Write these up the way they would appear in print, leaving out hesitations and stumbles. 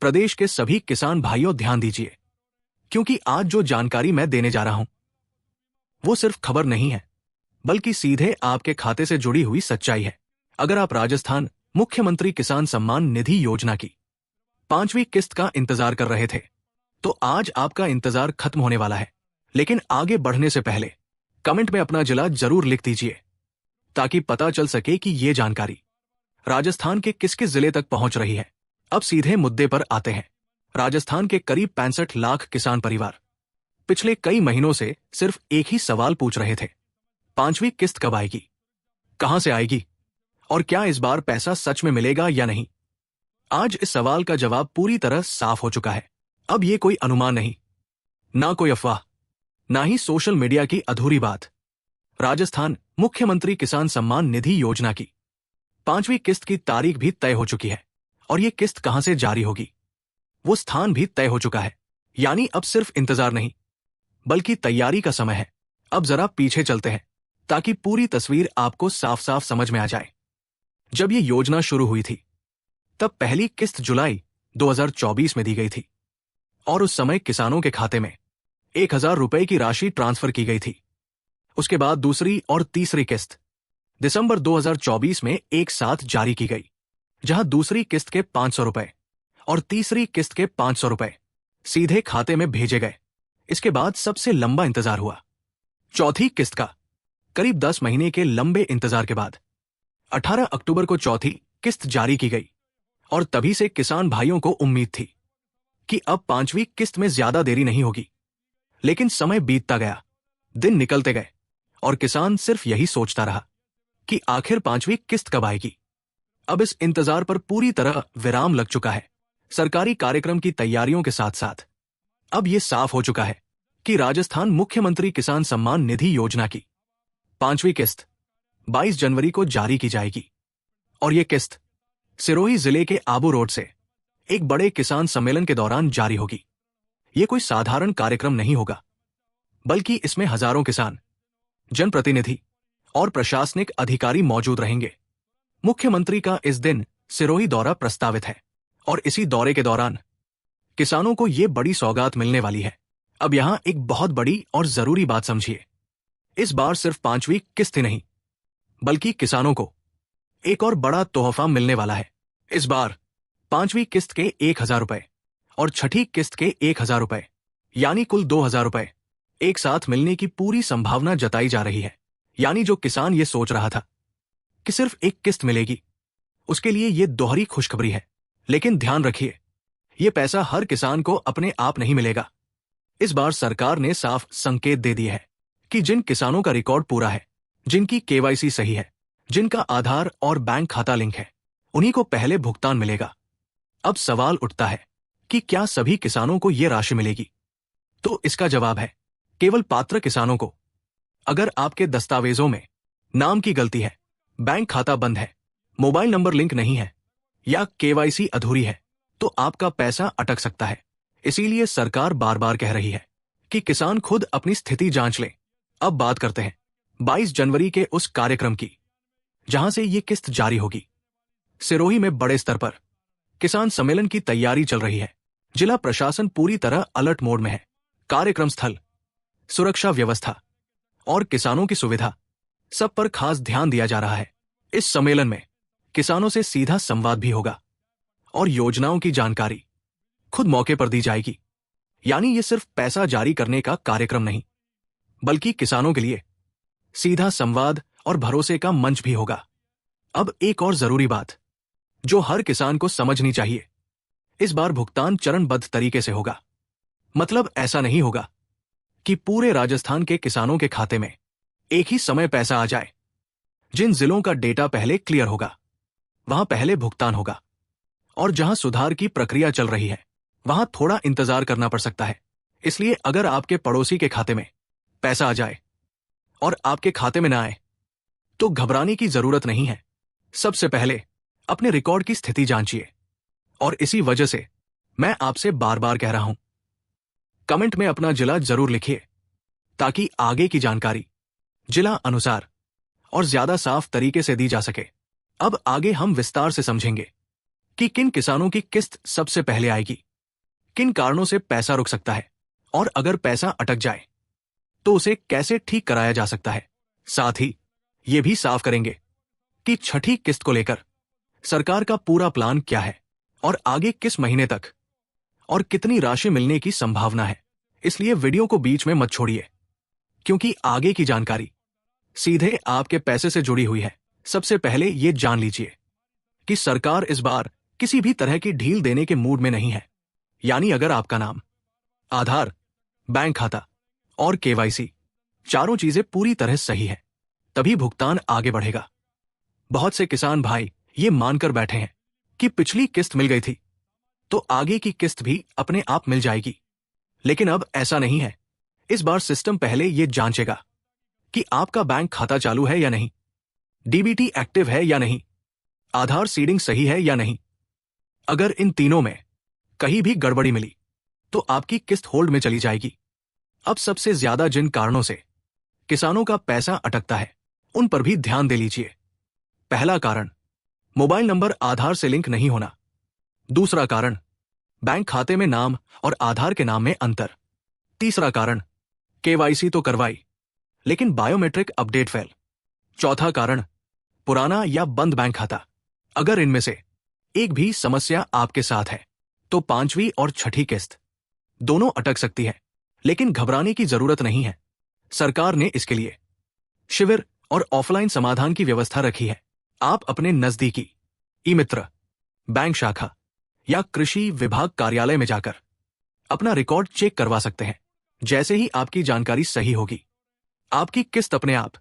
प्रदेश के सभी किसान भाइयों ध्यान दीजिए, क्योंकि आज जो जानकारी मैं देने जा रहा हूं वो सिर्फ खबर नहीं है, बल्कि सीधे आपके खाते से जुड़ी हुई सच्चाई है। अगर आप राजस्थान मुख्यमंत्री किसान सम्मान निधि योजना की 5वीं किस्त का इंतजार कर रहे थे, तो आज आपका इंतजार खत्म होने वाला है। लेकिन आगे बढ़ने से पहले कमेंट में अपना जिला जरूर लिख दीजिए, ताकि पता चल सके कि ये जानकारी राजस्थान के किस किस जिले तक पहुंच रही है। अब सीधे मुद्दे पर आते हैं। राजस्थान के करीब 65 लाख किसान परिवार पिछले कई महीनों से सिर्फ एक ही सवाल पूछ रहे थे, 5वीं किस्त कब आएगी, कहां से आएगी और क्या इस बार पैसा सच में मिलेगा या नहीं। आज इस सवाल का जवाब पूरी तरह साफ हो चुका है। अब ये कोई अनुमान नहीं, ना कोई अफवाह, ना ही सोशल मीडिया की अधूरी बात। राजस्थान मुख्यमंत्री किसान सम्मान निधि योजना की 5वीं किस्त की तारीख भी तय हो चुकी है, और ये किस्त कहां से जारी होगी वो स्थान भी तय हो चुका है। यानी अब सिर्फ इंतजार नहीं, बल्कि तैयारी का समय है। अब जरा पीछे चलते हैं, ताकि पूरी तस्वीर आपको साफ साफ समझ में आ जाए। जब ये योजना शुरू हुई थी, तब पहली किस्त जुलाई 2024 में दी गई थी, और उस समय किसानों के खाते में 1000 रुपए की राशि ट्रांसफर की गई थी। उसके बाद दूसरी और तीसरी किस्त दिसंबर 2024 में एक साथ जारी की गई, जहां दूसरी किस्त के 500 रुपए और तीसरी किस्त के 500 रुपए सीधे खाते में भेजे गए। इसके बाद सबसे लंबा इंतजार हुआ, चौथी किस्त का। करीब 10 महीने के लंबे इंतजार के बाद 18 अक्टूबर को चौथी किस्त जारी की गई, और तभी से किसान भाइयों को उम्मीद थी कि अब 5वीं किस्त में ज्यादा देरी नहीं होगी। लेकिन समय बीतता गया, दिन निकलते गए, और किसान सिर्फ यही सोचता रहा कि आखिर 5वीं किस्त कब आएगी। अब इस इंतजार पर पूरी तरह विराम लग चुका है। सरकारी कार्यक्रम की तैयारियों के साथ साथ अब यह साफ हो चुका है कि राजस्थान मुख्यमंत्री किसान सम्मान निधि योजना की 5वीं किस्त 22 जनवरी को जारी की जाएगी, और यह किस्त सिरोही जिले के आबू रोड से एक बड़े किसान सम्मेलन के दौरान जारी होगी। यह कोई साधारण कार्यक्रम नहीं होगा, बल्कि इसमें हजारों किसान, जनप्रतिनिधि और प्रशासनिक अधिकारी मौजूद रहेंगे। मुख्यमंत्री का इस दिन सिरोही दौरा प्रस्तावित है, और इसी दौरे के दौरान किसानों को यह बड़ी सौगात मिलने वाली है। अब यहां एक बहुत बड़ी और जरूरी बात समझिए। इस बार सिर्फ 5वीं किस्त ही नहीं, बल्कि किसानों को एक और बड़ा तोहफा मिलने वाला है। इस बार 5वीं किस्त के 1000 रुपए और छठी किस्त के 1000 रुपए, यानी कुल 2000 रुपए एक साथ मिलने की पूरी संभावना जताई जा रही है। यानी जो किसान ये सोच रहा था कि सिर्फ एक किस्त मिलेगी, उसके लिए ये दोहरी खुशखबरी है। लेकिन ध्यान रखिए, ये पैसा हर किसान को अपने आप नहीं मिलेगा। इस बार सरकार ने साफ संकेत दे दिए है कि जिन किसानों का रिकॉर्ड पूरा है, जिनकी केवाईसी सही है, जिनका आधार और बैंक खाता लिंक है, उन्हीं को पहले भुगतान मिलेगा। अब सवाल उठता है कि क्या सभी किसानों को यह राशि मिलेगी? तो इसका जवाब है केवल पात्र किसानों को। अगर आपके दस्तावेजों में नाम की गलती है, बैंक खाता बंद है, मोबाइल नंबर लिंक नहीं है, या केवाईसी अधूरी है, तो आपका पैसा अटक सकता है। इसीलिए सरकार बार बार कह रही है कि किसान खुद अपनी स्थिति जांच ले। अब बात करते हैं 22 जनवरी के उस कार्यक्रम की, जहां से ये किस्त जारी होगी। सिरोही में बड़े स्तर पर किसान सम्मेलन की तैयारी चल रही है। जिला प्रशासन पूरी तरह अलर्ट मोड में है। कार्यक्रम स्थल, सुरक्षा व्यवस्था और किसानों की सुविधा, सब पर खास ध्यान दिया जा रहा है। इस सम्मेलन में किसानों से सीधा संवाद भी होगा, और योजनाओं की जानकारी खुद मौके पर दी जाएगी। यानी ये सिर्फ पैसा जारी करने का कार्यक्रम नहीं, बल्कि किसानों के लिए सीधा संवाद और भरोसे का मंच भी होगा। अब एक और जरूरी बात जो हर किसान को समझनी चाहिए, इस बार भुगतान चरणबद्ध तरीके से होगा। मतलब ऐसा नहीं होगा कि पूरे राजस्थान के किसानों के खाते में एक ही समय पैसा आ जाए। जिन जिलों का डेटा पहले क्लियर होगा, वहां पहले भुगतान होगा, और जहां सुधार की प्रक्रिया चल रही है, वहां थोड़ा इंतजार करना पड़ सकता है। इसलिए अगर आपके पड़ोसी के खाते में पैसा आ जाए और आपके खाते में ना आए, तो घबराने की जरूरत नहीं है। सबसे पहले अपने रिकॉर्ड की स्थिति जांचिए, और इसी वजह से मैं आपसे बार बार कह रहा हूं, कमेंट में अपना जिला जरूर लिखिए, ताकि आगे की जानकारी जिला अनुसार और ज्यादा साफ तरीके से दी जा सके। अब आगे हम विस्तार से समझेंगे कि किन किसानों की किस्त सबसे पहले आएगी, किन कारणों से पैसा रुक सकता है, और अगर पैसा अटक जाए तो उसे कैसे ठीक कराया जा सकता है। साथ ही ये भी साफ करेंगे कि छठी किस्त को लेकर सरकार का पूरा प्लान क्या है और आगे किस महीने तक और कितनी राशि मिलने की संभावना है। इसलिए वीडियो को बीच में मत छोड़िए, क्योंकि आगे की जानकारी सीधे आपके पैसे से जुड़ी हुई है। सबसे पहले ये जान लीजिए कि सरकार इस बार किसी भी तरह की ढील देने के मूड में नहीं है। यानी अगर आपका नाम, आधार, बैंक खाता और केवाईसी चारों चीजें पूरी तरह सही है, तभी भुगतान आगे बढ़ेगा। बहुत से किसान भाई ये मानकर बैठे हैं कि पिछली किस्त मिल गई थी तो आगे की किस्त भी अपने आप मिल जाएगी, लेकिन अब ऐसा नहीं है। इस बार सिस्टम पहले ये जांचेगा कि आपका बैंक खाता चालू है या नहीं, डीबीटी एक्टिव है या नहीं, आधार सीडिंग सही है या नहीं। अगर इन तीनों में कहीं भी गड़बड़ी मिली तो आपकी किस्त होल्ड में चली जाएगी। अब सबसे ज्यादा जिन कारणों से किसानों का पैसा अटकता है उन पर भी ध्यान दे लीजिए। पहला कारण, मोबाइल नंबर आधार से लिंक नहीं होना। दूसरा कारण, बैंक खाते में नाम और आधार के नाम में अंतर। तीसरा कारण, केवाईसी तो करवाई लेकिन बायोमेट्रिक अपडेट फेल। चौथा कारण, पुराना या बंद बैंक खाता। अगर इनमें से एक भी समस्या आपके साथ है तो पांचवी और छठी किस्त दोनों अटक सकती है, लेकिन घबराने की जरूरत नहीं है। सरकार ने इसके लिए शिविर और ऑफलाइन समाधान की व्यवस्था रखी है। आप अपने नजदीकी ई मित्र, बैंक शाखा या कृषि विभाग कार्यालय में जाकर अपना रिकॉर्ड चेक करवा सकते हैं। जैसे ही आपकी जानकारी सही होगी, आपकी किस्त अपने आप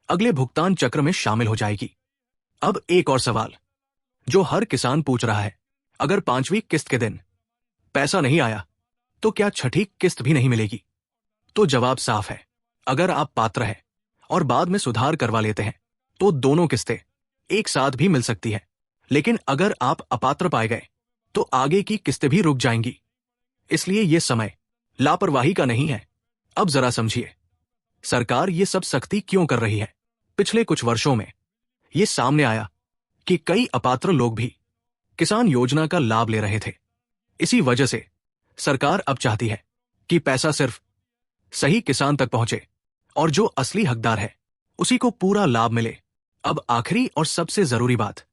अगले भुगतान चक्र में शामिल हो जाएगी। अब एक और सवाल जो हर किसान पूछ रहा है, अगर पांचवी किस्त के दिन पैसा नहीं आया तो क्या छठी किस्त भी नहीं मिलेगी? तो जवाब साफ है, अगर आप पात्र हैं और बाद में सुधार करवा लेते हैं तो दोनों किस्तें एक साथ भी मिल सकती है। लेकिन अगर आप अपात्र पाए गए तो आगे की किस्तें भी रुक जाएंगी। इसलिए यह समय लापरवाही का नहीं है। अब जरा समझिए, सरकार ये सब सख्ती क्यों कर रही है। पिछले कुछ वर्षों में यह सामने आया कि कई अपात्र लोग भी किसान योजना का लाभ ले रहे थे। इसी वजह से सरकार अब चाहती है कि पैसा सिर्फ सही किसान तक पहुंचे और जो असली हकदार है उसी को पूरा लाभ मिले। अब आखिरी और सबसे जरूरी बात,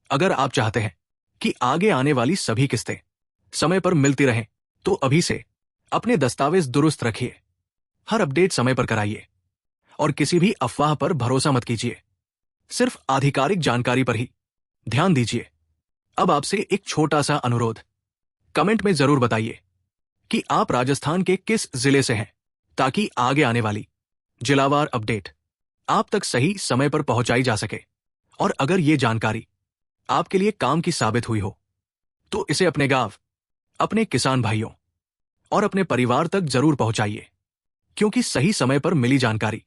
अगर आप चाहते हैं कि आगे आने वाली सभी किस्तें समय पर मिलती रहें तो अभी से अपने दस्तावेज दुरुस्त रखिए, हर अपडेट समय पर कराइए और किसी भी अफवाह पर भरोसा मत कीजिए। सिर्फ आधिकारिक जानकारी पर ही ध्यान दीजिए। अब आपसे एक छोटा सा अनुरोध, कमेंट में जरूर बताइए कि आप राजस्थान के किस जिले से हैं, ताकि आगे आने वाली जिलावार अपडेट आप तक सही समय पर पहुंचाई जा सके। और अगर ये जानकारी आपके लिए काम की साबित हुई हो तो इसे अपने गांव, अपने किसान भाइयों और अपने परिवार तक जरूर पहुंचाइए, क्योंकि सही समय पर मिली जानकारी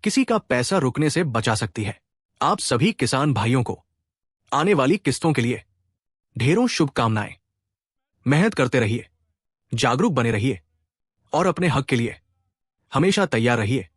किसी का पैसा रुकने से बचा सकती है। आप सभी किसान भाइयों को आने वाली किस्तों के लिए ढेरों शुभकामनाएं। मेहनत करते रहिए, जागरूक बने रहिए और अपने हक के लिए हमेशा तैयार रहिए।